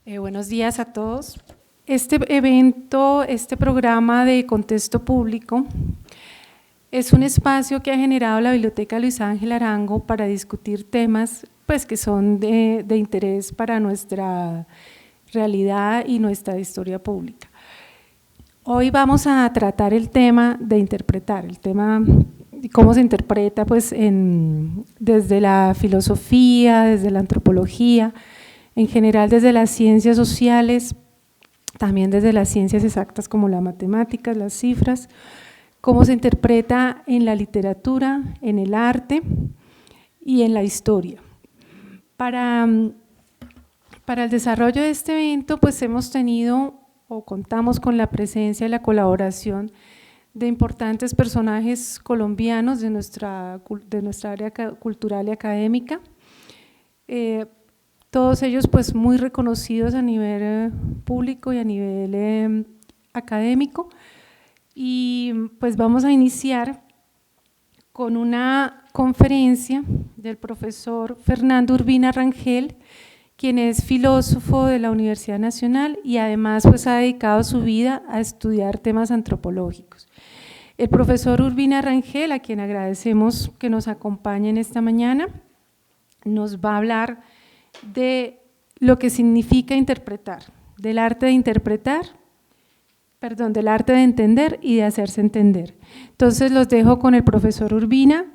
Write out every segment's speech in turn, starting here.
Buenos días a todos. Este evento, este programa de contexto público es un espacio que ha generado la Biblioteca Luis Ángel Arango para discutir temas pues, que son de interés para nuestra realidad y nuestra historia pública. Hoy vamos a tratar el tema de interpretar, el tema de cómo se interpreta pues, desde la filosofía, desde la antropología, en general desde las ciencias sociales, también desde las ciencias exactas como las matemáticas, las cifras, cómo se interpreta en la literatura, en el arte y en la historia. Para el desarrollo de este evento, pues hemos tenido o contamos con la presencia y la colaboración de importantes personajes colombianos de nuestra área cultural y académica, todos ellos pues muy reconocidos a nivel público y a nivel académico. Y pues vamos a iniciar con una conferencia del profesor Fernando Urbina Rangel, quien es filósofo de la Universidad Nacional y además pues ha dedicado su vida a estudiar temas antropológicos. El profesor Urbina Rangel, a quien agradecemos que nos acompañe en esta mañana, nos va a hablar de lo que significa interpretar, del arte de interpretar, del arte de entender y de hacerse entender. Entonces los dejo con el profesor Urbina.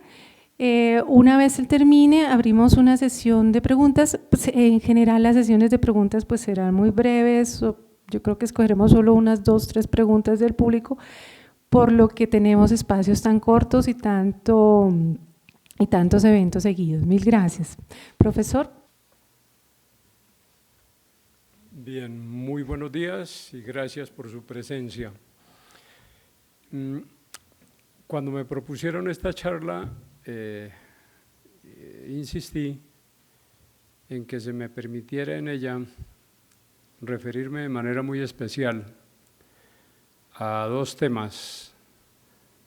Una vez él termine, abrimos una sesión de preguntas. Pues, en general las sesiones de preguntas pues serán muy breves, yo creo que escogeremos solo unas 2 o 3 preguntas del público, por lo que tenemos espacios tan cortos y tantos eventos seguidos. Mil gracias. Profesor. Bien, muy buenos días y gracias por su presencia. Cuando me propusieron esta charla, insistí en que se me permitiera en ella referirme de manera muy especial a 2 temas,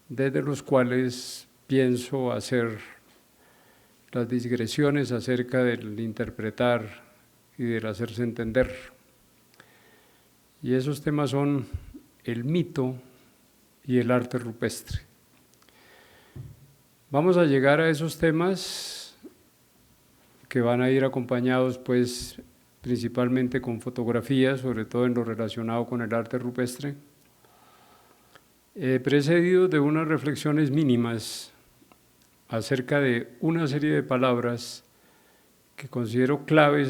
desde los cuales pienso hacer las digresiones acerca del interpretar y del hacerse entender. Y esos temas son el mito y el arte rupestre. Vamos a llegar a esos temas que van a ir acompañados pues principalmente con fotografías, sobre todo en lo relacionado con el arte rupestre, precedidos de unas reflexiones mínimas acerca de una serie de palabras que considero clave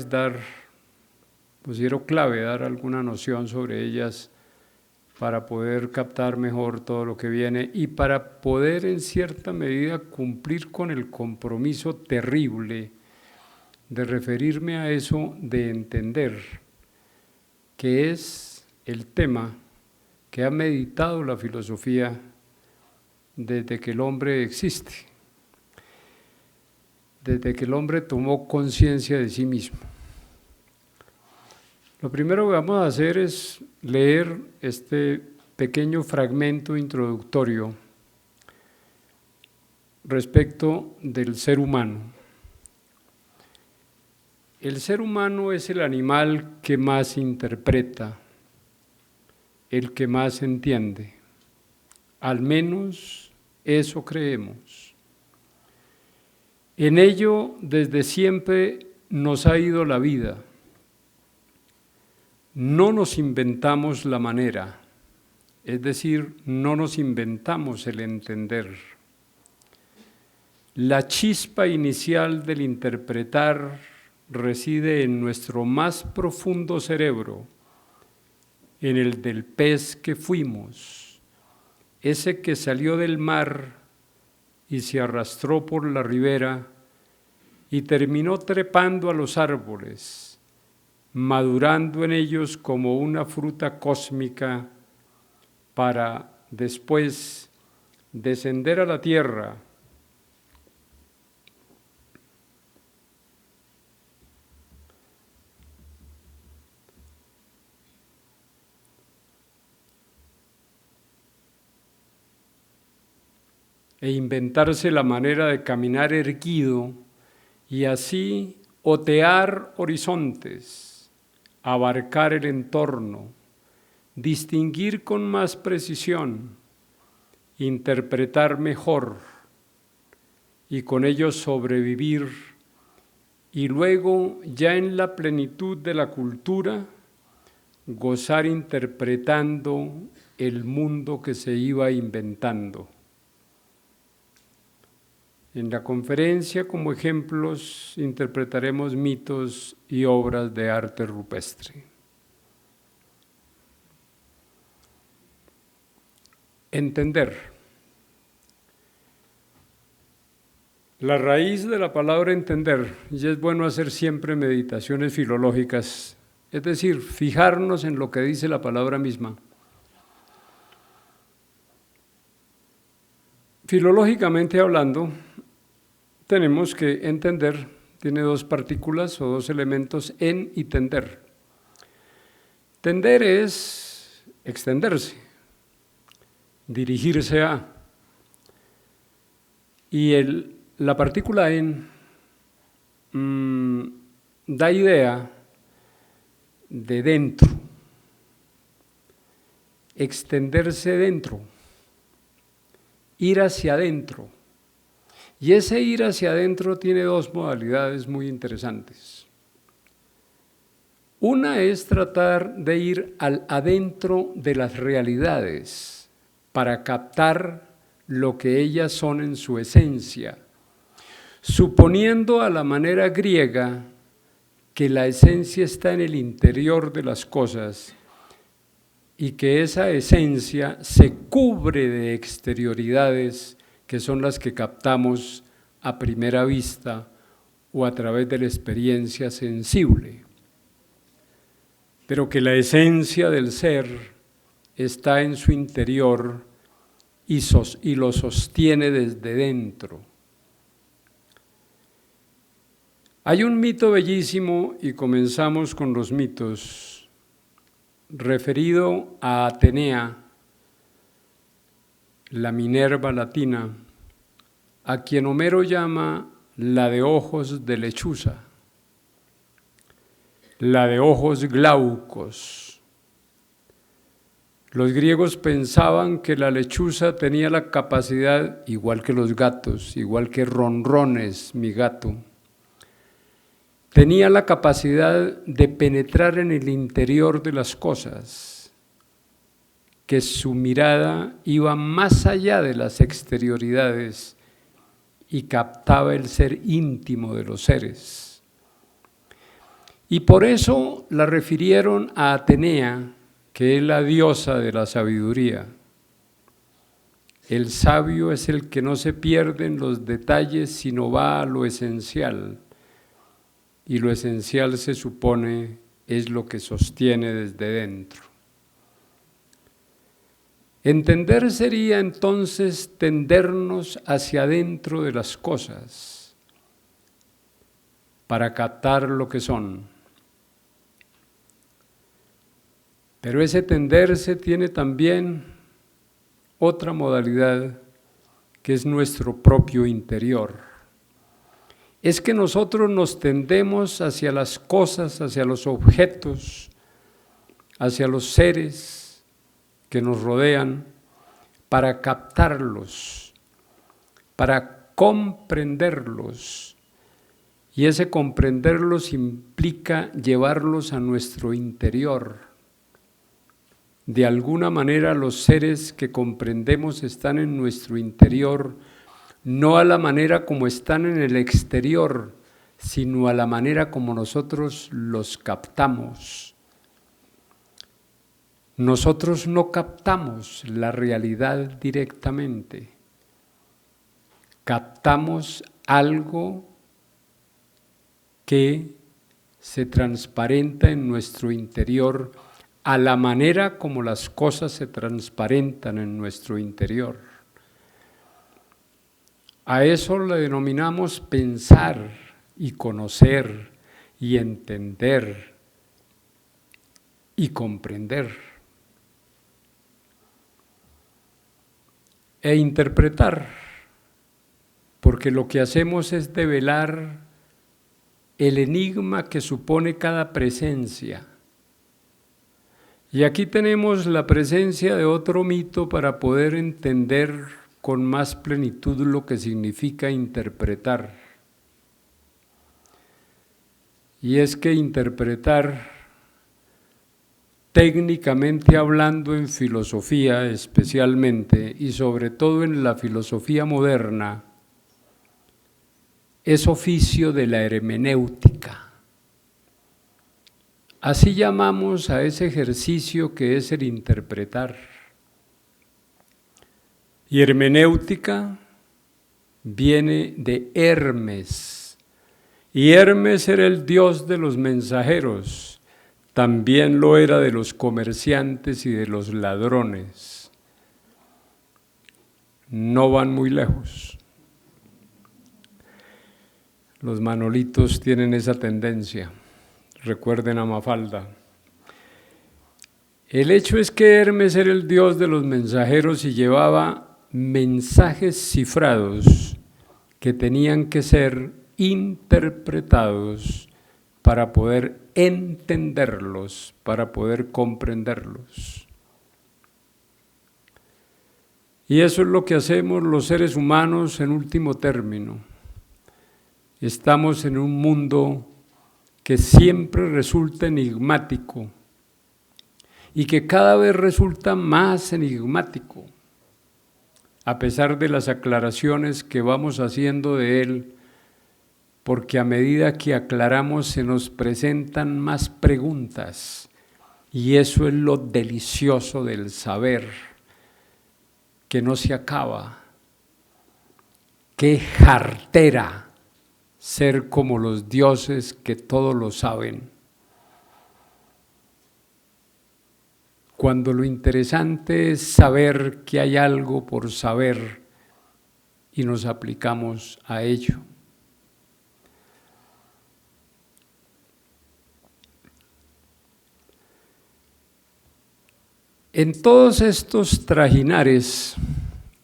dar alguna noción sobre ellas para poder captar mejor todo lo que viene y para poder en cierta medida cumplir con el compromiso terrible de referirme a eso de entender, que es el tema que ha meditado la filosofía desde que el hombre existe, desde que el hombre tomó conciencia de sí mismo. Lo primero que vamos a hacer es leer este pequeño fragmento introductorio respecto del ser humano. El ser humano es el animal que más interpreta, el que más entiende. Al menos eso creemos. En ello desde siempre nos ha ido la vida. No nos inventamos la manera, es decir, no nos inventamos el entender. La chispa inicial del interpretar reside en nuestro más profundo cerebro, en el del pez que fuimos, ese que salió del mar y se arrastró por la ribera y terminó trepando a los árboles, madurando en ellos como una fruta cósmica para después descender a la tierra e inventarse la manera de caminar erguido y así otear horizontes, abarcar el entorno, distinguir con más precisión, interpretar mejor y con ello sobrevivir, y luego, ya en la plenitud de la cultura, gozar interpretando el mundo que se iba inventando. En la conferencia, como ejemplos, interpretaremos mitos y obras de arte rupestre. Entender. La raíz de la palabra entender, y es bueno hacer siempre meditaciones filológicas, es decir, fijarnos en lo que dice la palabra misma. Filológicamente hablando, tenemos que entender, tiene dos partículas o dos elementos, en y tender. Tender es extenderse, dirigirse a, y la partícula en da idea de dentro, extenderse dentro, ir hacia adentro. Y ese ir hacia adentro tiene dos modalidades muy interesantes. Una es tratar de ir al adentro de las realidades para captar lo que ellas son en su esencia, suponiendo a la manera griega que la esencia está en el interior de las cosas y que esa esencia se cubre de exterioridades que son las que captamos a primera vista o a través de la experiencia sensible. Pero que la esencia del ser está en su interior y lo sostiene desde dentro. Hay un mito bellísimo, y comenzamos con los mitos, referido a Atenea, la Minerva latina, a quien Homero llama la de ojos de lechuza, la de ojos glaucos. Los griegos pensaban que la lechuza tenía la capacidad, igual que los gatos, igual que Ronrones, mi gato, tenía la capacidad de penetrar en el interior de las cosas, que su mirada iba más allá de las exterioridades y captaba el ser íntimo de los seres. Y por eso la refirieron a Atenea, que es la diosa de la sabiduría. El sabio es el que no se pierde en los detalles, sino va a lo esencial. Y lo esencial, se supone, es lo que sostiene desde dentro. Entender sería entonces tendernos hacia adentro de las cosas para captar lo que son. Pero ese tenderse tiene también otra modalidad, que es nuestro propio interior. Es que nosotros nos tendemos hacia las cosas, hacia los objetos, hacia los seres que nos rodean, para captarlos, para comprenderlos. Y ese comprenderlos implica llevarlos a nuestro interior. De alguna manera los seres que comprendemos están en nuestro interior, no a la manera como están en el exterior, sino a la manera como nosotros los captamos. Nosotros no captamos la realidad directamente, captamos algo que se transparenta en nuestro interior a la manera como las cosas se transparentan en nuestro interior. A eso le denominamos pensar y conocer y entender y comprender. E interpretar, porque lo que hacemos es develar el enigma que supone cada presencia, Y aquí tenemos la presencia de otro mito para poder entender con más plenitud lo que significa interpretar. Y es que interpretar, técnicamente hablando en filosofía especialmente, y sobre todo en la filosofía moderna, es oficio de la hermenéutica. Así llamamos a ese ejercicio que es el interpretar. Y hermenéutica viene de Hermes, y Hermes era el dios de los mensajeros, también lo era de los comerciantes y de los ladrones. No van muy lejos. Los manolitos tienen esa tendencia. Recuerden a Mafalda. El hecho es que Hermes era el dios de los mensajeros y llevaba mensajes cifrados que tenían que ser interpretados para poder entenderlos, para poder comprenderlos. Y eso es lo que hacemos los seres humanos en último término. Estamos en un mundo que siempre resulta enigmático y que cada vez resulta más enigmático, a pesar de las aclaraciones que vamos haciendo de él, porque a medida que aclaramos se nos presentan más preguntas, y eso es lo delicioso del saber, que no se acaba. ¡Qué jartera! Ser como los dioses que todo lo saben. Cuando lo interesante es saber que hay algo por saber y nos aplicamos a ello. En todos estos trajinares,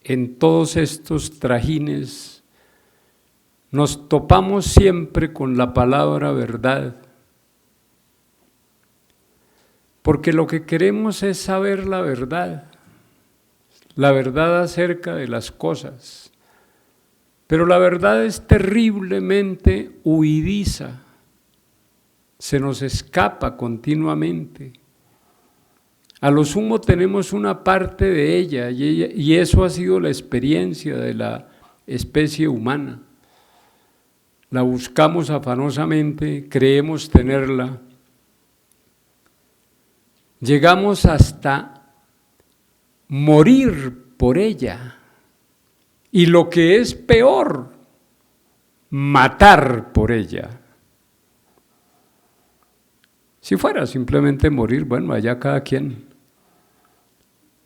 en todos estos trajines, nos topamos siempre con la palabra verdad, porque lo que queremos es saber la verdad acerca de las cosas, pero la verdad es terriblemente huidiza, se nos escapa continuamente. A lo sumo tenemos una parte de ella y eso ha sido la experiencia de la especie humana. La buscamos afanosamente, creemos tenerla. Llegamos hasta morir por ella. Y lo que es peor, matar por ella. Si fuera simplemente morir, bueno, allá cada quien.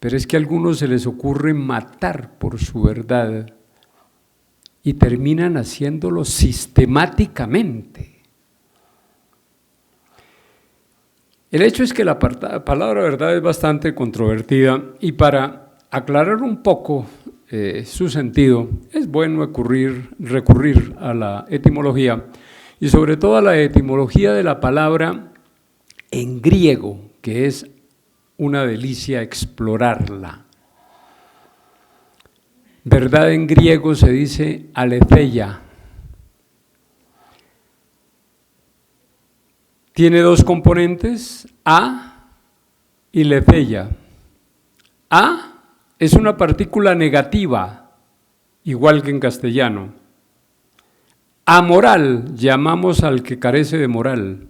Pero es que a algunos se les ocurre matar por su verdad. Y terminan haciéndolo sistemáticamente. El hecho es que la palabra verdad es bastante controvertida y para aclarar un poco su sentido es bueno recurrir a la etimología y sobre todo a la etimología de la palabra en griego, que es una delicia explorarla. Verdad en griego se dice aletheia. Tiene dos componentes, a y letheia. A es una partícula negativa, igual que en castellano. Amoral llamamos al que carece de moral.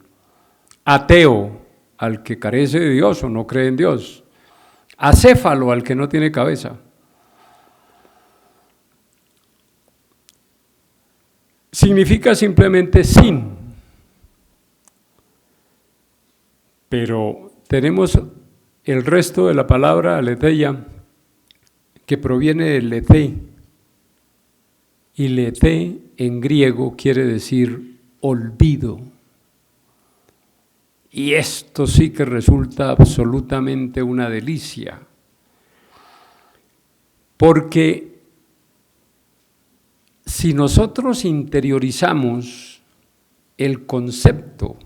Ateo al que carece de Dios o no cree en Dios. Acéfalo al que no tiene cabeza. Significa simplemente sin, pero tenemos el resto de la palabra aletheia que proviene del leté, y leté en griego quiere decir olvido, y esto sí que resulta absolutamente una delicia, porque si nosotros interiorizamos el concepto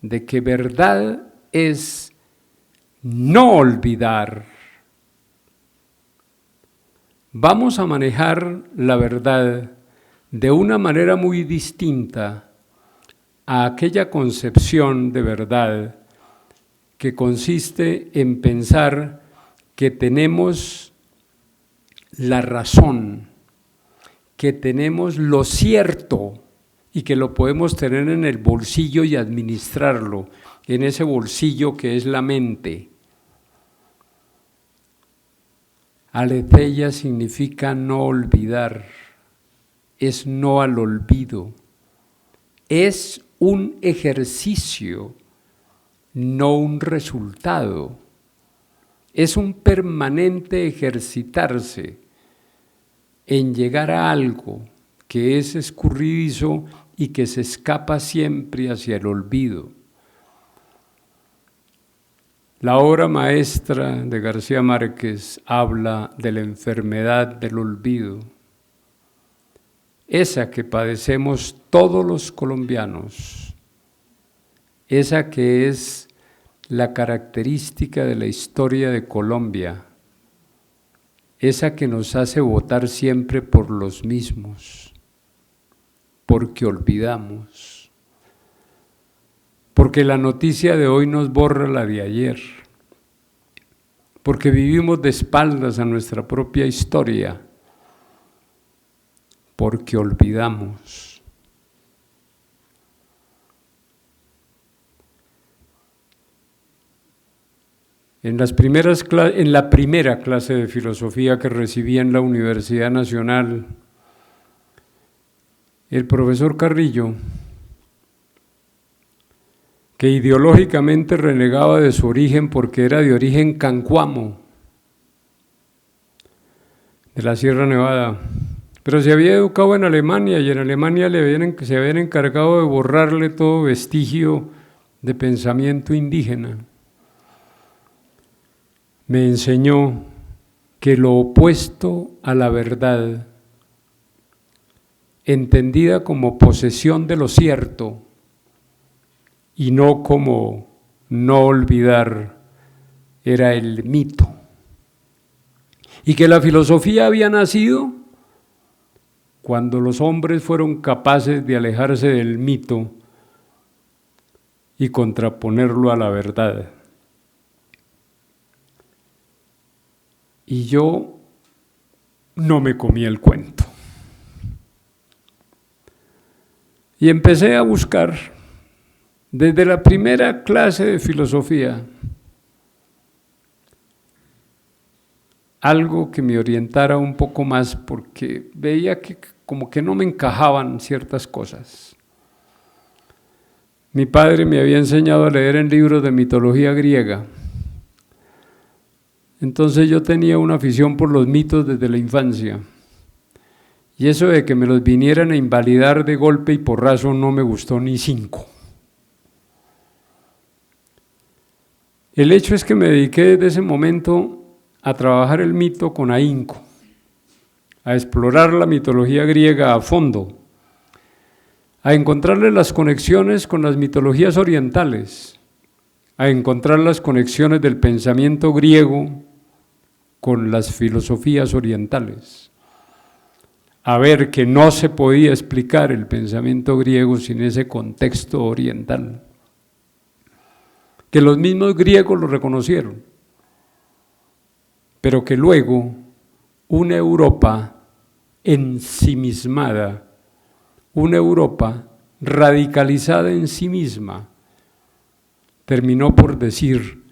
de que verdad es no olvidar. Vamos a manejar la verdad de una manera muy distinta a aquella concepción de verdad que consiste en pensar que tenemos la razón, que tenemos lo cierto y que lo podemos tener en el bolsillo y administrarlo, en ese bolsillo que es la mente. Aletheia significa no olvidar, es no al olvido, es un ejercicio, no un resultado, es un permanente ejercitarse en llegar a algo que es escurridizo y que se escapa siempre hacia el olvido. La obra maestra de García Márquez habla de la enfermedad del olvido, esa que padecemos todos los colombianos, esa que es la característica de la historia de Colombia, esa que nos hace votar siempre por los mismos, porque olvidamos, porque la noticia de hoy nos borra la de ayer, porque vivimos de espaldas a nuestra propia historia, porque olvidamos. En la primera clase de filosofía que recibí en la Universidad Nacional, el profesor Carrillo, que ideológicamente renegaba de su origen porque era de origen cancuamo, de la Sierra Nevada, pero se había educado en Alemania y en Alemania se habían encargado de borrarle todo vestigio de pensamiento indígena. Me enseñó que lo opuesto a la verdad, entendida como posesión de lo cierto y no como no olvidar, era el mito. Y que la filosofía había nacido cuando los hombres fueron capaces de alejarse del mito y contraponerlo a la verdad. Y yo no me comí el cuento. Y empecé a buscar, desde la primera clase de filosofía, algo que me orientara un poco más, porque veía que como que no me encajaban ciertas cosas. Mi padre me había enseñado a leer en libros de mitología griega. Entonces yo tenía una afición por los mitos desde la infancia, y eso de que me los vinieran a invalidar de golpe y porrazo no me gustó ni cinco. El hecho es que me dediqué desde ese momento a trabajar el mito con ahínco, a explorar la mitología griega a fondo, a encontrarle las conexiones con las mitologías orientales, a encontrar las conexiones del pensamiento griego con las filosofías orientales, a ver que no se podía explicar el pensamiento griego sin ese contexto oriental, que los mismos griegos lo reconocieron, pero que luego una Europa ensimismada, una Europa radicalizada en sí misma, terminó por decir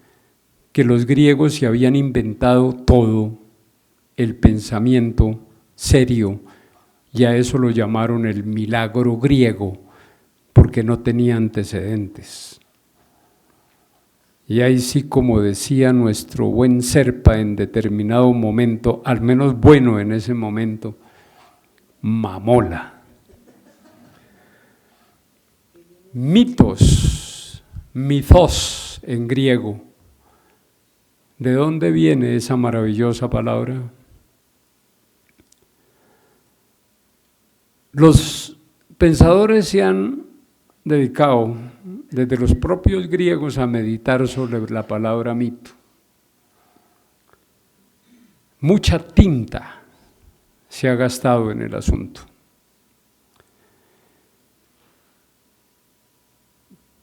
que los griegos se habían inventado todo el pensamiento serio, y a eso lo llamaron el milagro griego, porque no tenía antecedentes. Y ahí sí, como decía nuestro buen Serpa en determinado momento, al menos bueno en ese momento, mamola. Mitos, mithos en griego. ¿De dónde viene esa maravillosa palabra? Los pensadores se han dedicado desde los propios griegos a meditar sobre la palabra mito. mucha tinta se ha gastado en el asunto.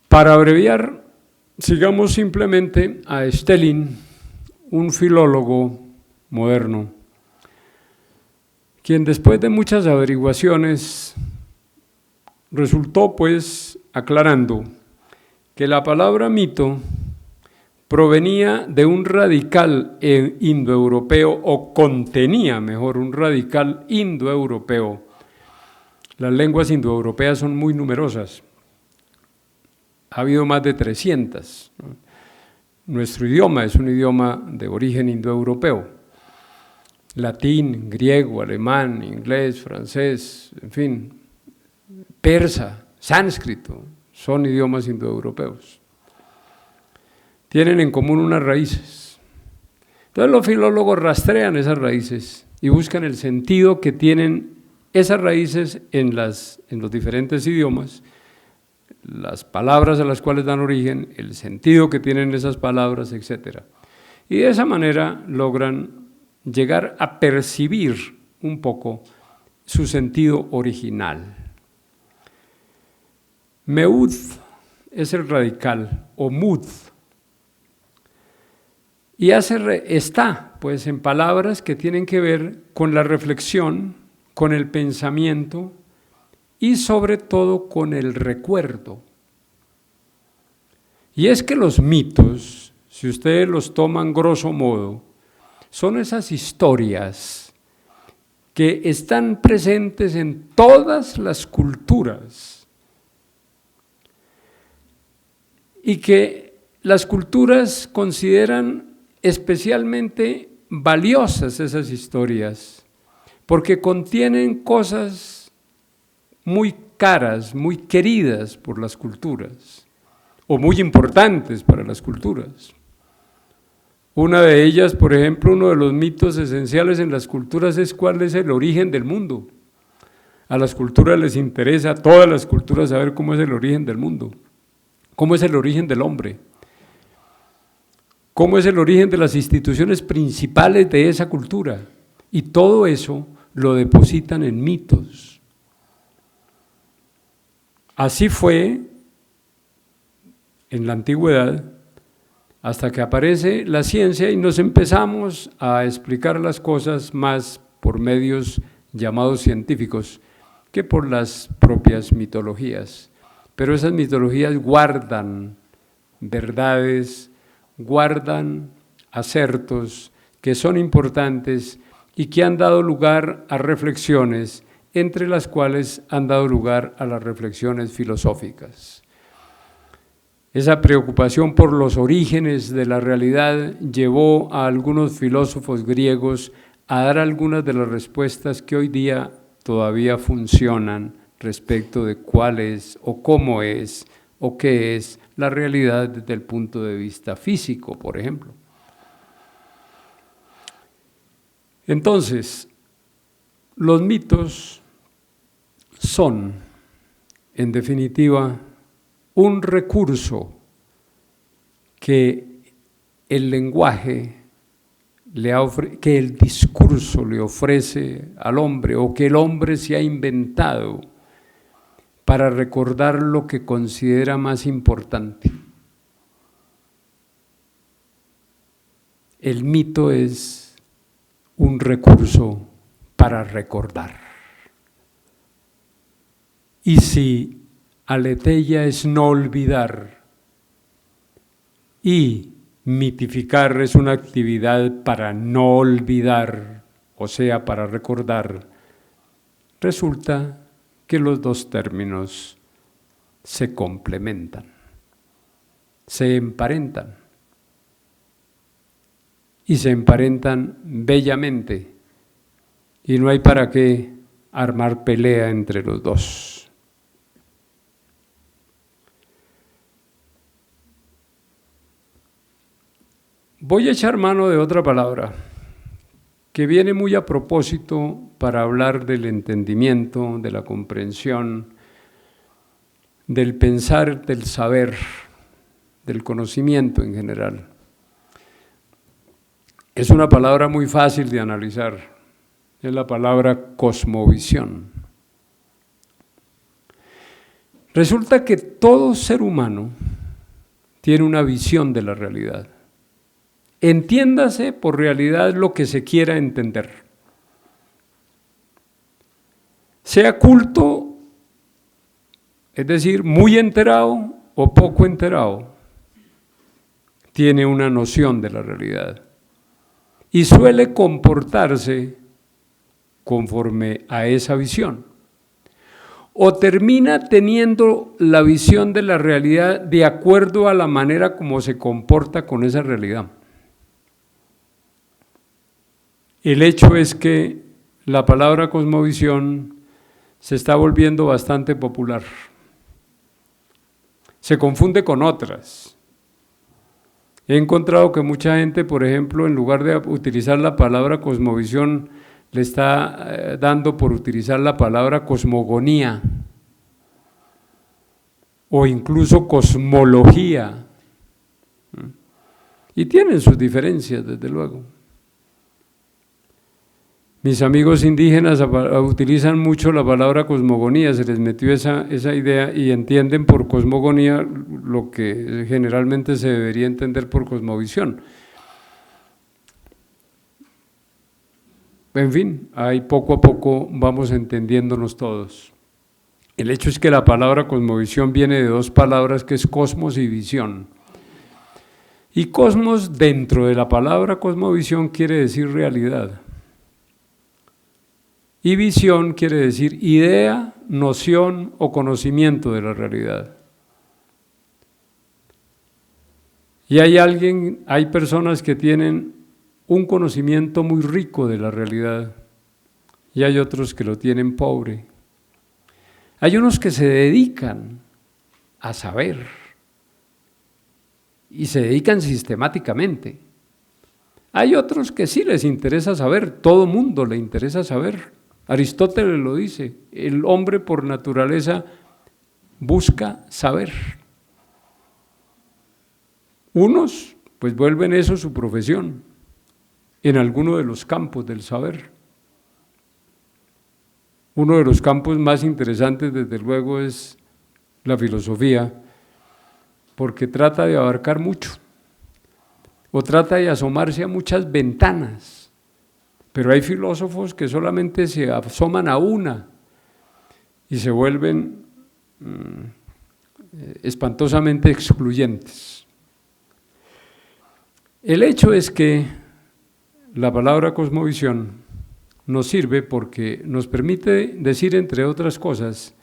Para abreviar, sigamos simplemente a Schelling, un filólogo moderno, quien después de muchas averiguaciones resultó pues aclarando que la palabra mito provenía de un radical indoeuropeo, o contenía, mejor, un radical indoeuropeo. Las lenguas indoeuropeas son muy numerosas. Ha habido más de 300. Nuestro idioma es un idioma de origen indoeuropeo. Latín, griego, alemán, inglés, francés, en fin, persa, sánscrito, son idiomas indoeuropeos. Tienen en común unas raíces. Entonces los filólogos rastrean esas raíces y buscan el sentido que tienen esas raíces en los diferentes idiomas, las palabras a las cuales dan origen, el sentido que tienen esas palabras, etc. Y de esa manera logran llegar a percibir un poco su sentido original. Meud es el radical, o mud, y está pues en palabras que tienen que ver con la reflexión, con el pensamiento y sobre todo con el recuerdo. Y es que los mitos, si ustedes los toman grosso modo, son esas historias que están presentes en todas las culturas y que las culturas consideran especialmente valiosas esas historias, porque contienen cosas muy caras, muy queridas por las culturas, o muy importantes para las culturas. Una de ellas, por ejemplo, uno de los mitos esenciales en las culturas es cuál es el origen del mundo. A las culturas les interesa, a todas las culturas, saber cómo es el origen del mundo, cómo es el origen del hombre, cómo es el origen de las instituciones principales de esa cultura, y todo eso lo depositan en mitos. Así fue en la antigüedad, hasta que aparece la ciencia y nos empezamos a explicar las cosas más por medios llamados científicos que por las propias mitologías. Pero esas mitologías guardan verdades, guardan acertos que son importantes y que han dado lugar a reflexiones, entre las cuales han dado lugar a las reflexiones filosóficas. Esa preocupación por los orígenes de la realidad llevó a algunos filósofos griegos a dar algunas de las respuestas que hoy día todavía funcionan respecto de cuál es o cómo es o qué es la realidad desde el punto de vista físico, por ejemplo. Entonces, los mitos son, en definitiva, un recurso que el lenguaje, que el discurso le ofrece al hombre, o que el hombre se ha inventado para recordar lo que considera más importante. El mito es un recurso para recordar. Y si aletheia es no olvidar y mitificar es una actividad para no olvidar, o sea, para recordar, resulta que los dos términos se complementan, se emparentan, y se emparentan bellamente, y no hay para qué armar pelea entre los dos. Voy a echar mano de otra palabra que viene muy a propósito para hablar del entendimiento, de la comprensión, del pensar, del saber, del conocimiento en general. es una palabra muy fácil de analizar, es la palabra cosmovisión. Resulta que todo ser humano tiene una visión de la realidad. Entiéndase por realidad lo que se quiera entender. Sea culto, es decir, muy enterado o poco enterado, tiene una noción de la realidad y suele comportarse conforme a esa visión. O termina teniendo la visión de la realidad de acuerdo a la manera como se comporta con esa realidad. El hecho es que la palabra cosmovisión se está volviendo bastante popular. Se confunde con otras. He encontrado que mucha gente, por ejemplo, en lugar de utilizar la palabra cosmovisión, le está dando por utilizar la palabra cosmogonía o incluso cosmología. Y tienen sus diferencias, desde luego. Mis amigos indígenas utilizan mucho la palabra cosmogonía, se les metió esa idea y entienden por cosmogonía lo que generalmente se debería entender por cosmovisión. En fin, ahí poco a poco vamos entendiéndonos todos. El hecho es que la palabra cosmovisión viene de dos palabras que es cosmos y visión. Y cosmos dentro de la palabra cosmovisión quiere decir realidad. Y visión quiere decir idea, noción o conocimiento de la realidad. Y hay personas que tienen un conocimiento muy rico de la realidad y hay otros que lo tienen pobre. Hay unos que se dedican a saber y se dedican sistemáticamente. Hay otros que sí les interesa saber, todo mundo le interesa saber. Aristóteles lo dice, el hombre por naturaleza busca saber. Unos pues vuelven eso su profesión en alguno de los campos del saber. Uno de los campos más interesantes desde luego es la filosofía, porque trata de abarcar mucho o trata de asomarse a muchas ventanas. Pero hay filósofos que solamente se asoman a una y se vuelven espantosamente excluyentes. El hecho es que la palabra cosmovisión nos sirve porque nos permite decir, entre otras cosas,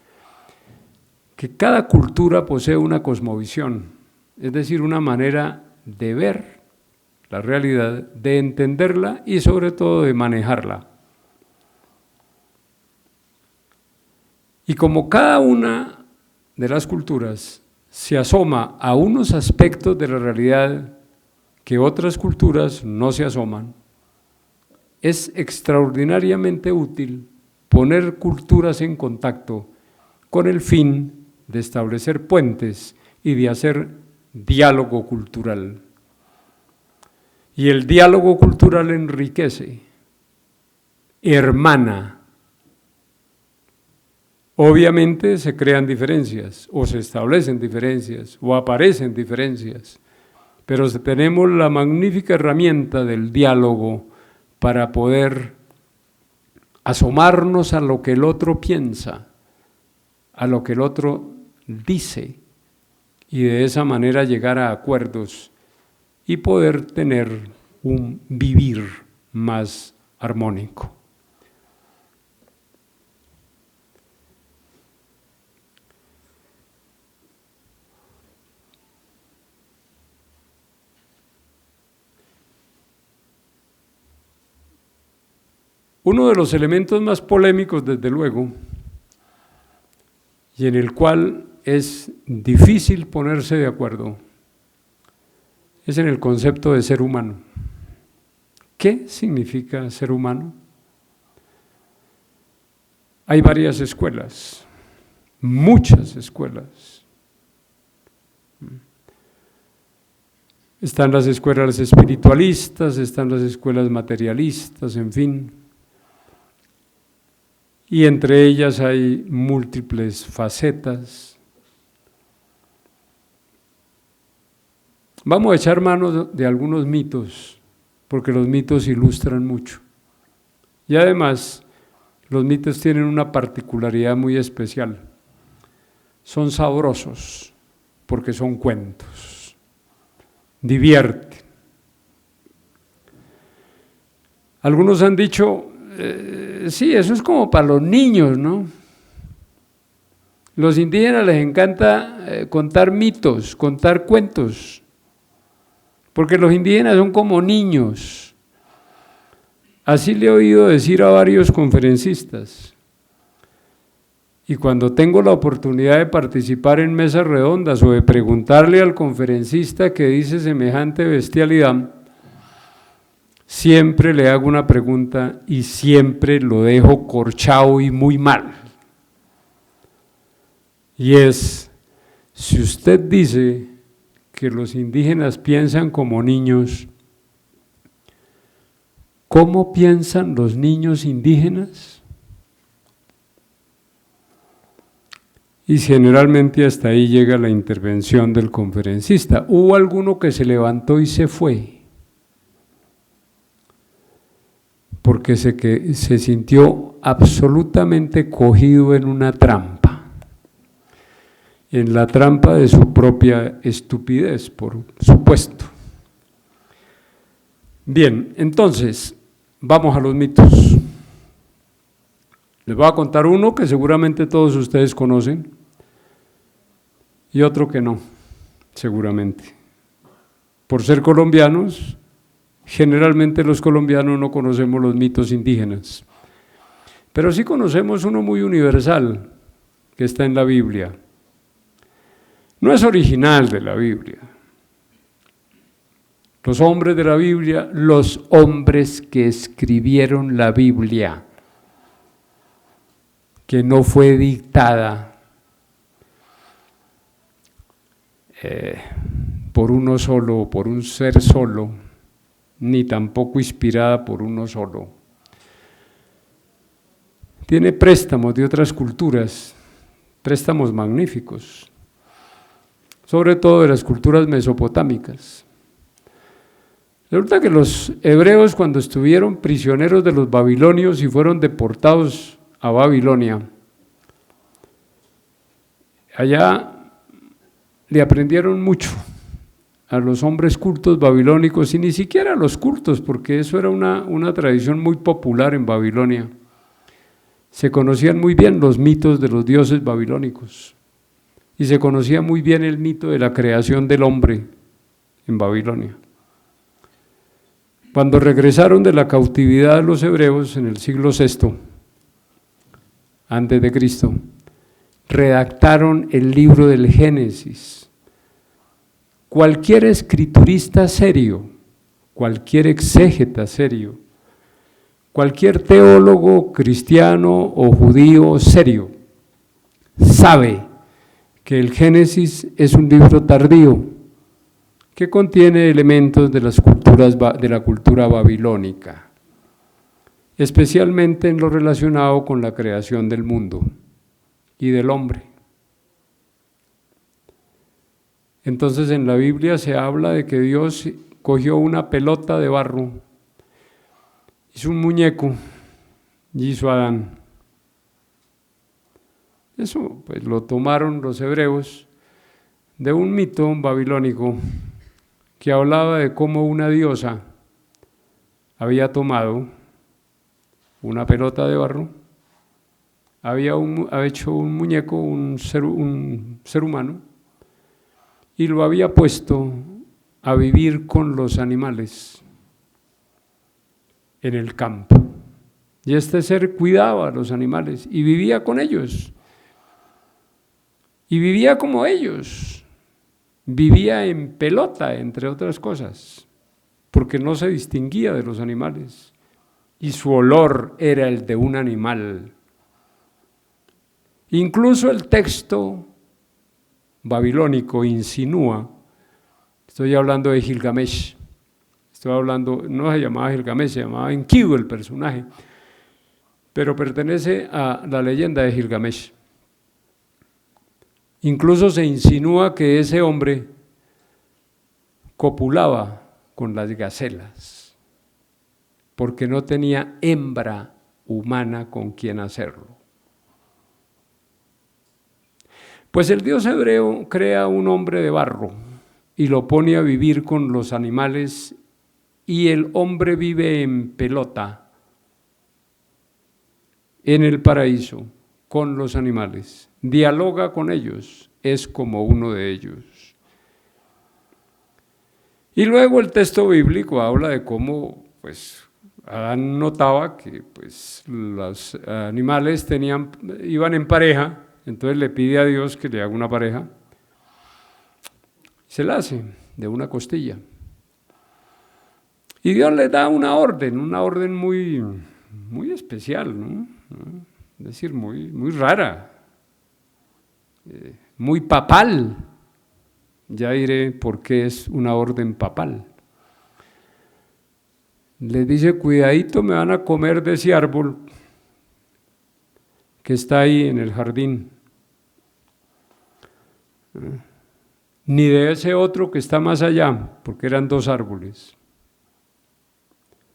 que cada cultura posee una cosmovisión, es decir, una manera de ver la realidad, de entenderla y sobre todo de manejarla. Y como cada una de las culturas se asoma a unos aspectos de la realidad que otras culturas no se asoman, es extraordinariamente útil poner culturas en contacto con el fin de establecer puentes y de hacer diálogo cultural. Y el diálogo cultural enriquece, hermana. Obviamente se crean diferencias, o se establecen diferencias, o aparecen diferencias, pero tenemos la magnífica herramienta del diálogo para poder asomarnos a lo que el otro piensa, a lo que el otro dice, y de esa manera llegar a acuerdos y poder tener un vivir más armónico. Uno de los elementos más polémicos, desde luego, y en el cual es difícil ponerse de acuerdo, es en el concepto de ser humano. ¿Qué significa ser humano? Hay varias escuelas, muchas escuelas. Están las escuelas espiritualistas, están las escuelas materialistas, en fin. Y entre ellas hay múltiples facetas. Vamos a echar mano de algunos mitos, porque los mitos ilustran mucho. Y además, los mitos tienen una particularidad muy especial. Son sabrosos, porque son cuentos. Divierten. Algunos han dicho, sí, eso es como para los niños, ¿no? Los indígenas les encanta contar mitos, contar cuentos, porque los indígenas son como niños. Así le he oído decir a varios conferencistas. Y cuando tengo la oportunidad de participar en mesas redondas o de preguntarle al conferencista que dice semejante bestialidad, siempre le hago una pregunta y siempre lo dejo corchado y muy mal. Y es, si usted dice que los indígenas piensan como niños, ¿cómo piensan los niños indígenas? Y generalmente hasta ahí llega la intervención del conferencista. Hubo alguno que se levantó y se fue, porque se sintió absolutamente cogido en una trampa, en la trampa de su propia estupidez, por supuesto. Bien, entonces, vamos a los mitos. Les voy a contar uno que seguramente todos ustedes conocen y otro que no, seguramente. Por ser colombianos, generalmente los colombianos no conocemos los mitos indígenas, pero sí conocemos uno muy universal que está en la Biblia. No es original de la Biblia. Los hombres de la Biblia, los hombres que escribieron la Biblia, que no fue dictada por uno solo, por un ser solo, ni tampoco inspirada por uno solo. Tiene préstamos de otras culturas, préstamos magníficos, sobre todo de las culturas mesopotámicas. Resulta que los hebreos, cuando estuvieron prisioneros de los babilonios y fueron deportados a Babilonia, allá le aprendieron mucho a los hombres cultos babilónicos, y ni siquiera a los cultos, porque eso era una tradición muy popular en Babilonia. Se conocían muy bien los mitos de los dioses babilónicos, y se conocía muy bien el mito de la creación del hombre en Babilonia. Cuando regresaron de la cautividad los hebreos en el siglo VI antes de Cristo, redactaron el libro del Génesis. Cualquier escriturista serio, cualquier exégeta serio, cualquier teólogo cristiano o judío serio, sabe que el Génesis es un libro tardío que contiene elementos de la cultura babilónica, especialmente en lo relacionado con la creación del mundo y del hombre. Entonces en la Biblia se habla de que Dios cogió una pelota de barro, hizo un muñeco y hizo a Adán. Eso pues lo tomaron los hebreos de un mito babilónico que hablaba de cómo una diosa había tomado una pelota de barro, había hecho un muñeco, un ser humano, y lo había puesto a vivir con los animales en el campo. Y este ser cuidaba a los animales y vivía con ellos. Y vivía como ellos. Vivía en pelota, entre otras cosas, porque no se distinguía de los animales. Y su olor era el de un animal. Incluso el texto babilónico insinúa Estoy hablando de Gilgamesh. Estoy hablando, no se llamaba Gilgamesh, se llamaba Enkidu el personaje, pero pertenece a la leyenda de Gilgamesh. Incluso se insinúa que ese hombre copulaba con las gacelas, porque no tenía hembra humana con quien hacerlo. Pues el Dios hebreo crea un hombre de barro y lo pone a vivir con los animales, y el hombre vive en pelota en el paraíso con los animales, dialoga con ellos, es como uno de ellos. Y luego el texto bíblico habla de cómo pues Adán notaba que pues los animales iban en pareja, entonces le pide a Dios que le haga una pareja, se la hace de una costilla. Y Dios le da una orden muy, muy especial, ¿no? Es decir, muy, muy rara, muy papal. Ya diré por qué es una orden papal. Le dice, cuidadito, me van a comer de ese árbol que está ahí en el jardín, ni de ese otro que está más allá, porque eran 2 árboles.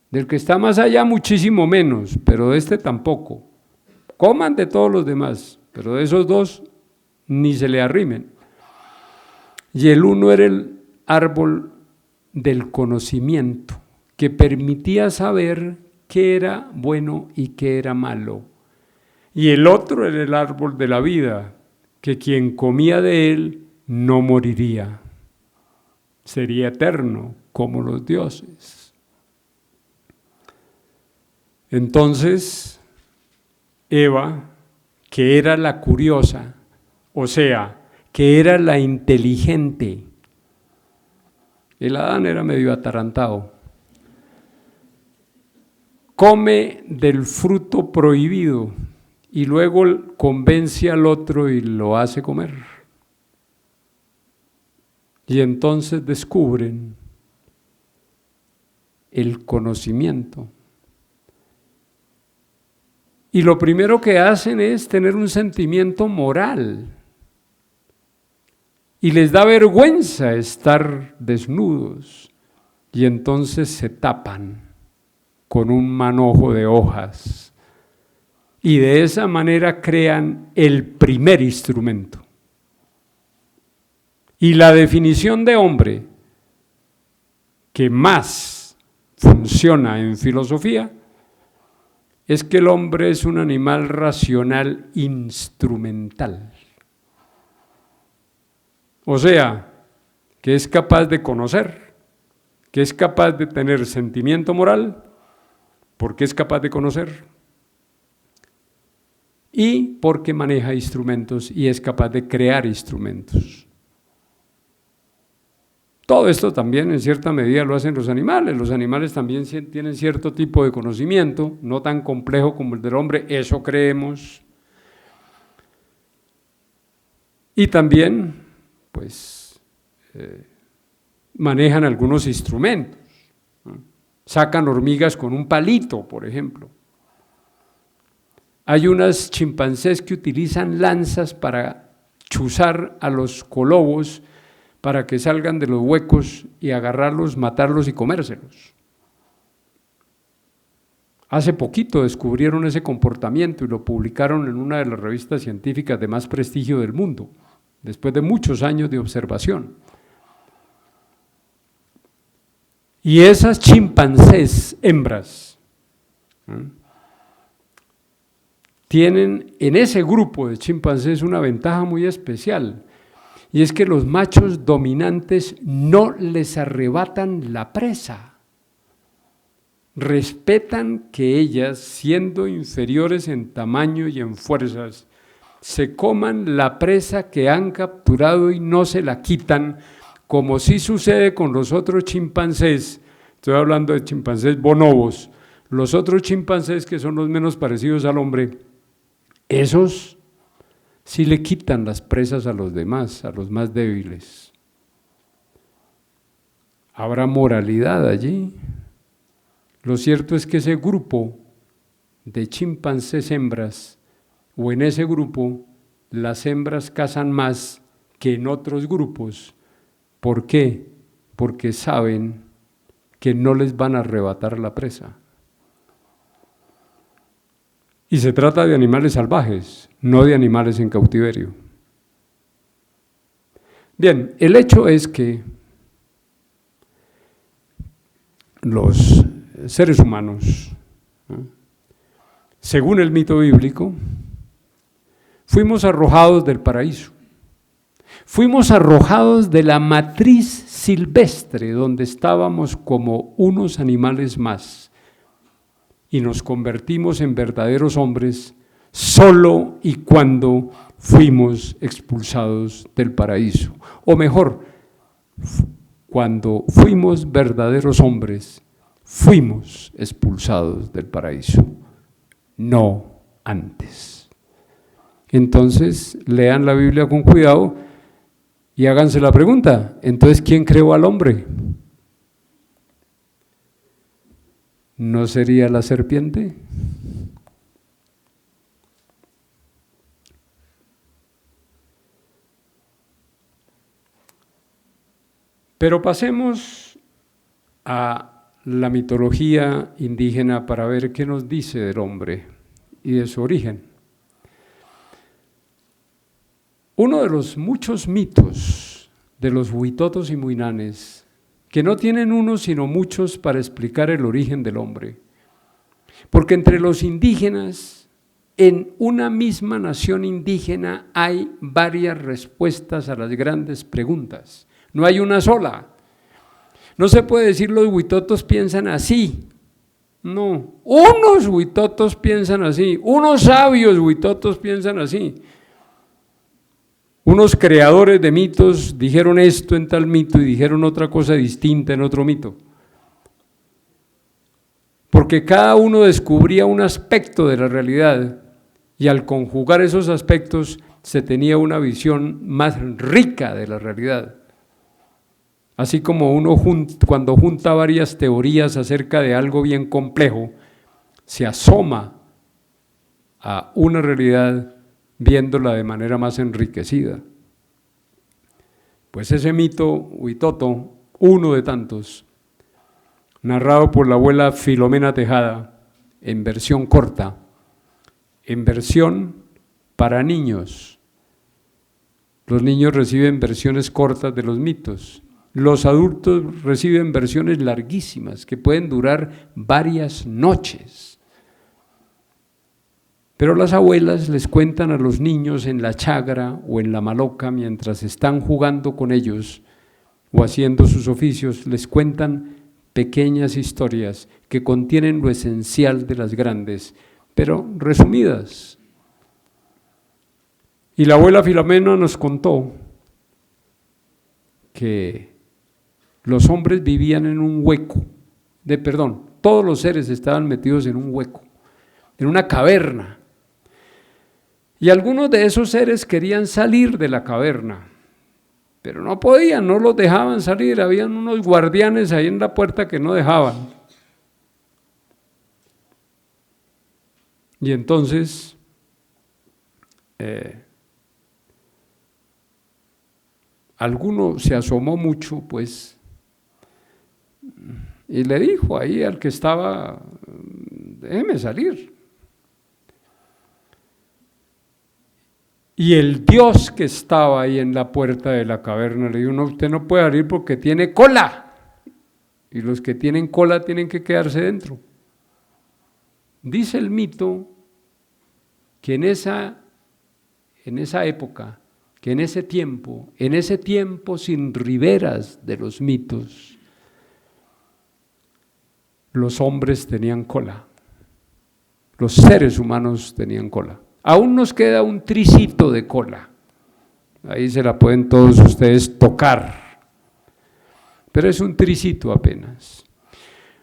Del que está más allá muchísimo menos, pero de este tampoco. Coman de todos los demás, pero de esos 2 ni se le arrimen. Y el uno era el árbol del conocimiento, que permitía saber qué era bueno y qué era malo. Y el otro era el árbol de la vida, que quien comía de él no moriría, sería eterno como los dioses. Entonces, Eva, que era la curiosa, o sea, que era la inteligente, el Adán era medio atarantado, come del fruto prohibido y luego convence al otro y lo hace comer. Y entonces descubren el conocimiento. Y lo primero que hacen es tener un sentimiento moral. Y les da vergüenza estar desnudos. Y entonces se tapan con un manojo de hojas. Y de esa manera crean el primer instrumento. Y la definición de hombre que más funciona en filosofía es que el hombre es un animal racional instrumental. O sea, que es capaz de conocer, que es capaz de tener sentimiento moral, porque es capaz de conocer, y porque maneja instrumentos y es capaz de crear instrumentos. Todo esto también en cierta medida lo hacen los animales también tienen cierto tipo de conocimiento, no tan complejo como el del hombre, eso creemos. Y también, pues, manejan algunos instrumentos, ¿no? Sacan hormigas con un palito, por ejemplo. Hay unas chimpancés que utilizan lanzas para chuzar a los colobos, para que salgan de los huecos y agarrarlos, matarlos y comérselos. Hace poquito descubrieron ese comportamiento y lo publicaron en una de las revistas científicas de más prestigio del mundo, después de muchos años de observación. Y esas chimpancés hembras tienen en ese grupo de chimpancés una ventaja muy especial, y es que los machos dominantes no les arrebatan la presa. Respetan que ellas, siendo inferiores en tamaño y en fuerzas, se coman la presa que han capturado y no se la quitan, como sí sucede con los otros chimpancés. Estoy hablando de chimpancés bonobos. Los otros chimpancés, que son los menos parecidos al hombre, esos sí le quitan las presas a los demás, a los más débiles. ¿Habrá moralidad allí? Lo cierto es que ese grupo de chimpancés hembras, o en ese grupo las hembras cazan más que en otros grupos. ¿Por qué? Porque saben que no les van a arrebatar la presa. Y se trata de animales salvajes, no de animales en cautiverio. Bien, el hecho es que los seres humanos, ¿no?, según el mito bíblico, fuimos arrojados del paraíso. Fuimos arrojados de la matriz silvestre donde estábamos como unos animales más y nos convertimos en verdaderos hombres solo y cuando fuimos expulsados del paraíso. O mejor, cuando fuimos verdaderos hombres, fuimos expulsados del paraíso, no antes. Entonces, lean la Biblia con cuidado y háganse la pregunta, entonces, ¿quién creó al hombre? ¿No sería la serpiente? Pero pasemos a la mitología indígena para ver qué nos dice del hombre y de su origen. Uno de los muchos mitos de los huitotos y muinanes, que no tienen uno sino muchos para explicar el origen del hombre, porque entre los indígenas, en una misma nación indígena hay varias respuestas a las grandes preguntas, no hay una sola. No se puede decir los huitotos piensan así, no, unos huitotos piensan así, unos sabios huitotos piensan así. Unos creadores de mitos dijeron esto en tal mito y dijeron otra cosa distinta en otro mito. Porque cada uno descubría un aspecto de la realidad y al conjugar esos aspectos se tenía una visión más rica de la realidad. Así como uno cuando junta varias teorías acerca de algo bien complejo, se asoma a una realidad viéndola de manera más enriquecida. Pues ese mito huitoto, uno de tantos, narrado por la abuela Filomena Tejada, en versión corta, en versión para niños. Los niños reciben versiones cortas de los mitos, los adultos reciben versiones larguísimas que pueden durar varias noches. Pero las abuelas les cuentan a los niños en la chagra o en la maloca mientras están jugando con ellos o haciendo sus oficios, les cuentan pequeñas historias que contienen lo esencial de las grandes, pero resumidas. Y la abuela Filomena nos contó que los hombres vivían en un hueco, todos los seres estaban metidos en un hueco, en una caverna. Y algunos de esos seres querían salir de la caverna, pero no podían, no los dejaban salir, habían unos guardianes ahí en la puerta que no dejaban. Y entonces, alguno se asomó mucho, pues, y le dijo ahí al que estaba, déjeme salir. Y el Dios que estaba ahí en la puerta de la caverna le dijo, no, usted no puede salir porque tiene cola, y los que tienen cola tienen que quedarse dentro. Dice el mito que en esa época, que en ese tiempo sin riberas de los mitos, los hombres tenían cola, los seres humanos tenían cola. Aún nos queda un tricito de cola, ahí se la pueden todos ustedes tocar, pero es un tricito apenas.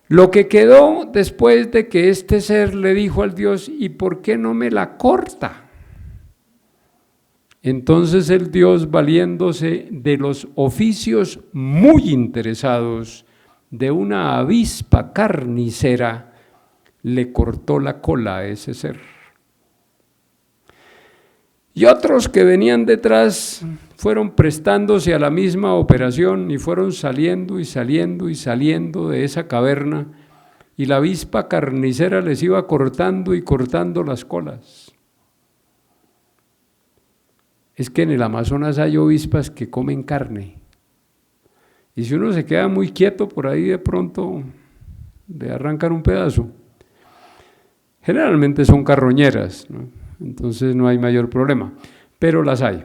Lo que quedó después de que este ser le dijo al Dios, ¿y por qué no me la corta? Entonces el dios, valiéndose de los oficios muy interesados de una avispa carnicera, le cortó la cola a ese ser. Y otros que venían detrás fueron prestándose a la misma operación y fueron saliendo y saliendo y saliendo de esa caverna, y la avispa carnicera les iba cortando y cortando las colas. Es que en el Amazonas hay avispas que comen carne, y si uno se queda muy quieto por ahí, de pronto le arrancan un pedazo. Generalmente son carroñeras, ¿no? Entonces no hay mayor problema, pero las hay.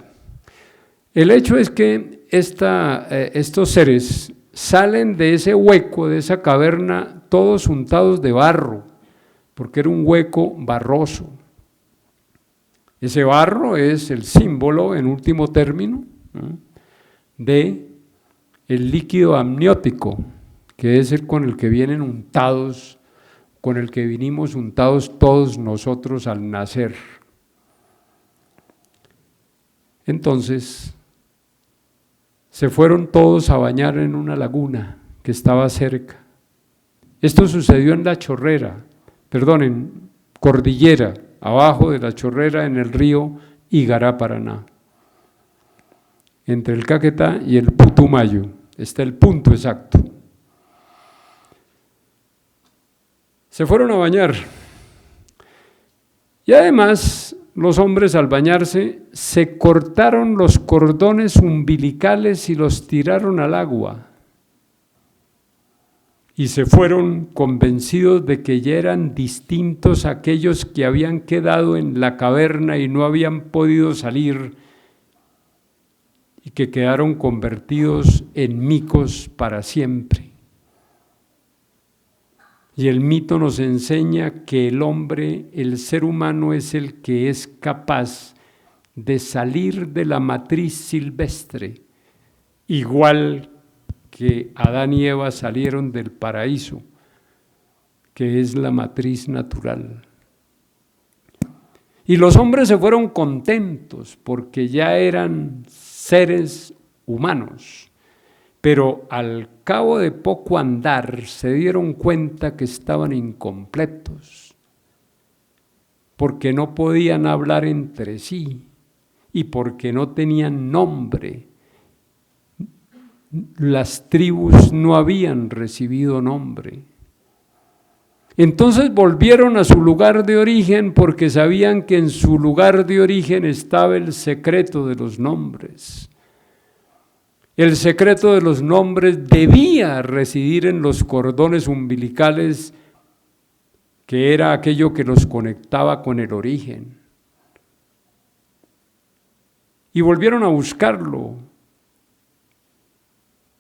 El hecho es que estos seres salen de ese hueco, de esa caverna, todos untados de barro, porque era un hueco barroso. Ese barro es el símbolo, en último término, ¿no?, de el líquido amniótico, que es el con el que vienen untados, con el que vinimos untados todos nosotros al nacer. Entonces, se fueron todos a bañar en una laguna que estaba cerca. Esto sucedió en La Chorrera, en Cordillera, abajo de La Chorrera, en el río Igará, Paraná. Entre el Caquetá y el Putumayo, está el punto exacto. Se fueron a bañar. Y además, los hombres al bañarse se cortaron los cordones umbilicales y los tiraron al agua. Y se fueron convencidos de que ya eran distintos a aquellos que habían quedado en la caverna y no habían podido salir, y que quedaron convertidos en micos para siempre. Y el mito nos enseña que el hombre, el ser humano, es el que es capaz de salir de la matriz silvestre, igual que Adán y Eva salieron del paraíso, que es la matriz natural. Y los hombres se fueron contentos porque ya eran seres humanos, pero al cabo de poco andar se dieron cuenta que estaban incompletos, porque no podían hablar entre sí y porque no tenían nombre. Las tribus no habían recibido nombre. Entonces volvieron a su lugar de origen porque sabían que en su lugar de origen estaba el secreto de los nombres. El secreto de los nombres debía residir en los cordones umbilicales, que era aquello que los conectaba con el origen. Y volvieron a buscarlo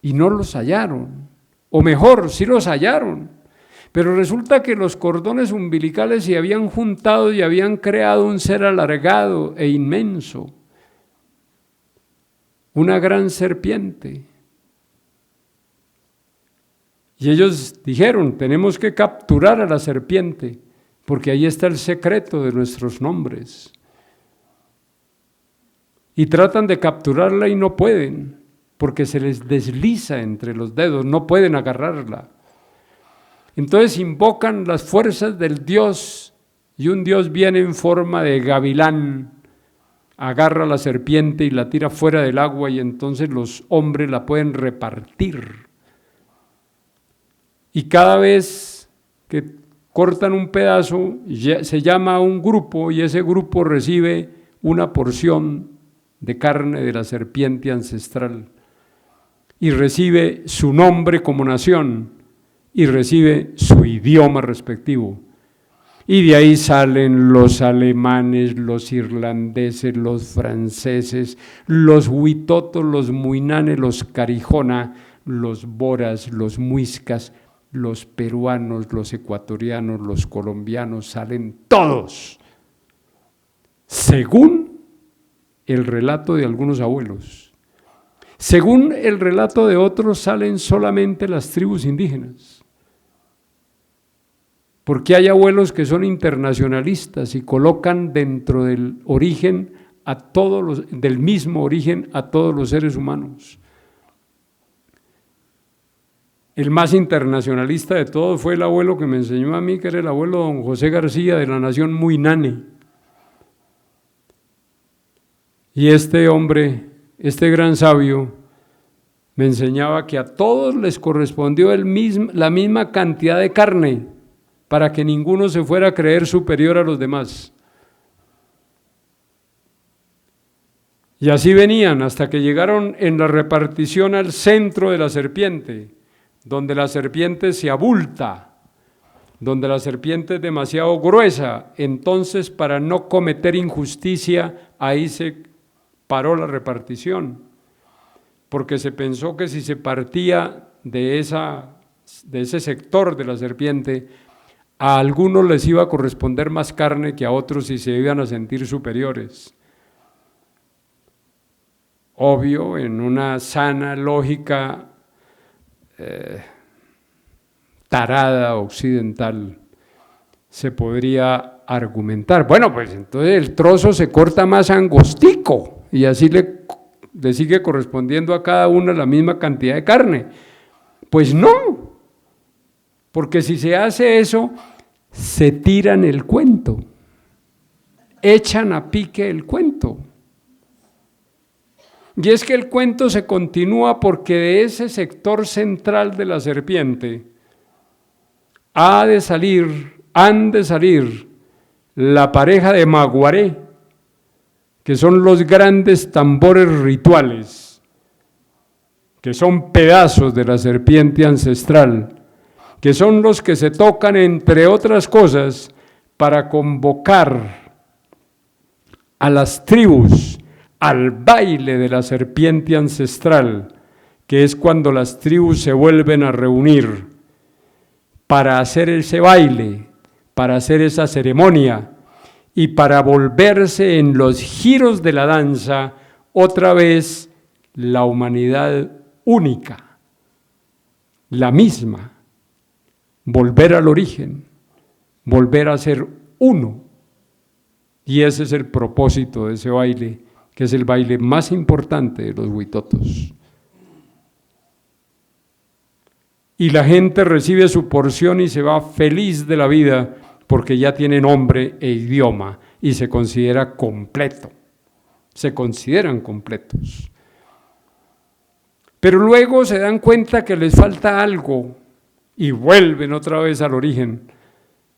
y no los hallaron, o mejor, sí los hallaron, pero resulta que los cordones umbilicales se habían juntado y habían creado un ser alargado e inmenso, una gran serpiente. Y ellos dijeron, tenemos que capturar a la serpiente, porque ahí está el secreto de nuestros nombres. Y tratan de capturarla y no pueden, porque se les desliza entre los dedos, no pueden agarrarla. Entonces invocan las fuerzas del dios, y un dios viene en forma de gavilán, agarra a la serpiente y la tira fuera del agua, y entonces los hombres la pueden repartir. Y cada vez que cortan un pedazo, se llama a un grupo, y ese grupo recibe una porción de carne de la serpiente ancestral, y recibe su nombre como nación, y recibe su idioma respectivo. Y de ahí salen los alemanes, los irlandeses, los franceses, los huitotos, los muinanes, los carijona, los boras, los muiscas, los peruanos, los ecuatorianos, los colombianos, salen todos, según el relato de algunos abuelos. Según el relato de otros, salen solamente las tribus indígenas. Porque hay abuelos que son internacionalistas y colocan dentro del origen del mismo origen a todos los seres humanos. El más internacionalista de todos fue el abuelo que me enseñó a mí, que era el abuelo don José García de la nación Muinane. Y este hombre, este gran sabio, me enseñaba que a todos les correspondió la misma cantidad de carne para que ninguno se fuera a creer superior a los demás. Y así venían hasta que llegaron en la repartición al centro de la serpiente, donde la serpiente se abulta, donde la serpiente es demasiado gruesa. Entonces, para no cometer injusticia, ahí se paró la repartición, porque se pensó que si se partía de ese sector de la serpiente, a algunos les iba a corresponder más carne que a otros y se iban a sentir superiores. Obvio, en una sana lógica tarada occidental se podría argumentar, bueno, pues entonces el trozo se corta más angostico y así le sigue correspondiendo a cada uno la misma cantidad de carne. Pues no, porque si se hace eso, se tiran el cuento, echan a pique el cuento. Y es que el cuento se continúa porque de ese sector central de la serpiente han de salir la pareja de Maguaré, que son los grandes tambores rituales, que son pedazos de la serpiente ancestral, que son los que se tocan, entre otras cosas, para convocar a las tribus al baile de la serpiente ancestral, que es cuando las tribus se vuelven a reunir para hacer ese baile, para hacer esa ceremonia y para volverse en los giros de la danza otra vez la humanidad única, la misma, volver al origen, volver a ser uno. Y ese es el propósito de ese baile, que es el baile más importante de los huitotos. Y la gente recibe su porción y se va feliz de la vida porque ya tiene nombre e idioma y se considera completo, se consideran completos. Pero luego se dan cuenta que les falta algo y vuelven otra vez al origen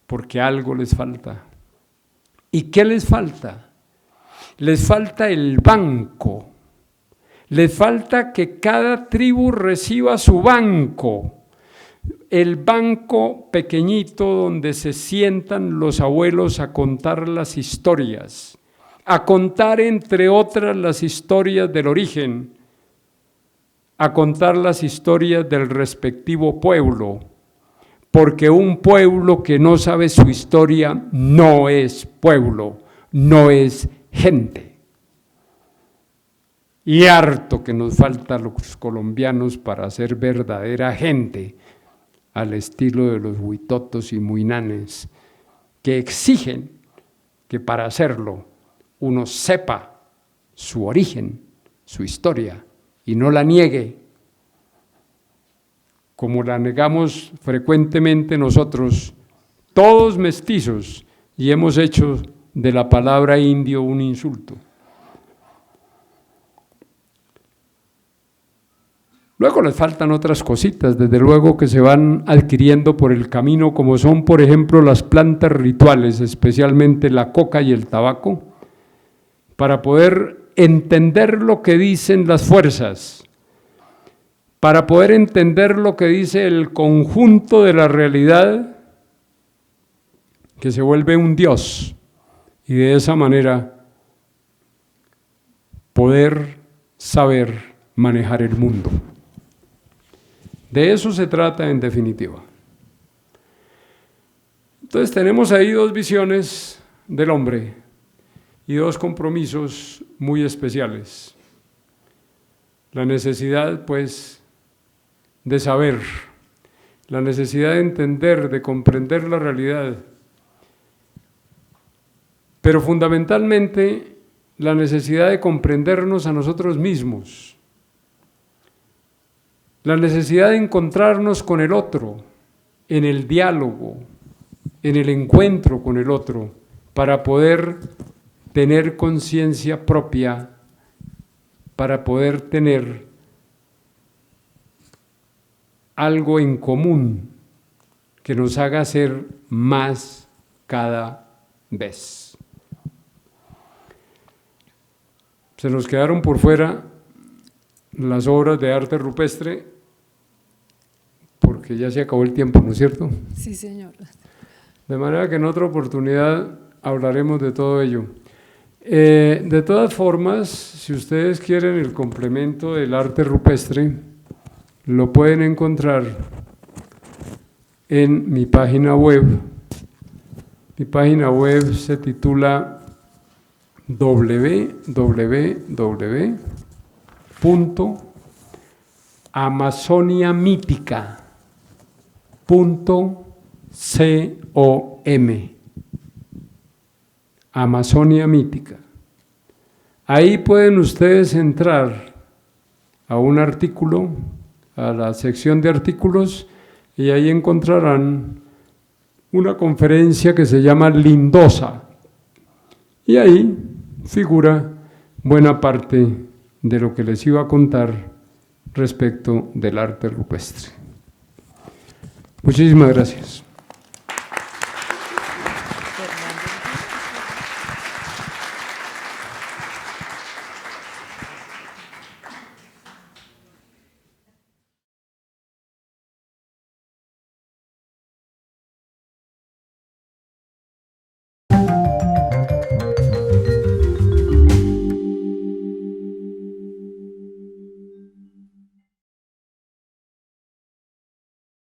porque algo les falta. ¿Y qué les falta? Les falta el banco, les falta que cada tribu reciba su banco, el banco pequeñito donde se sientan los abuelos a contar las historias, a contar entre otras las historias del origen, a contar las historias del respectivo pueblo, porque un pueblo que no sabe su historia no es pueblo, no es gente. Y harto que nos falta a los colombianos para ser verdadera gente, al estilo de los huitotos y muinanes, que exigen que para hacerlo uno sepa su origen, su historia, y no la niegue, como la negamos frecuentemente nosotros, todos mestizos, y hemos hecho de la palabra indio un insulto. Luego les faltan otras cositas, desde luego, que se van adquiriendo por el camino, como son, por ejemplo, las plantas rituales, especialmente la coca y el tabaco, para poder entender lo que dicen las fuerzas, para poder entender lo que dice el conjunto de la realidad, que se vuelve un Dios, y de esa manera poder saber manejar el mundo. De eso se trata en definitiva. Entonces tenemos ahí dos visiones del hombre y dos compromisos muy especiales. La necesidad, pues, de saber, la necesidad de entender, de comprender la realidad, pero fundamentalmente la necesidad de comprendernos a nosotros mismos, la necesidad de encontrarnos con el otro, en el diálogo, en el encuentro con el otro, para poder tener conciencia propia, para poder tener algo en común que nos haga ser más cada vez. Se nos quedaron por fuera las obras de arte rupestre, porque ya se acabó el tiempo, ¿no es cierto? Sí, señor. De manera que en otra oportunidad hablaremos de todo ello. De todas formas, si ustedes quieren el complemento del arte rupestre, lo pueden encontrar en mi página web. Mi página web se titula www.amazoniamítica.com. Amazonia Mítica. Ahí pueden ustedes entrar a un artículo, a la sección de artículos, y ahí encontrarán una conferencia que se llama Lindosa, y ahí figura buena parte de lo que les iba a contar respecto del arte rupestre. Muchísimas gracias.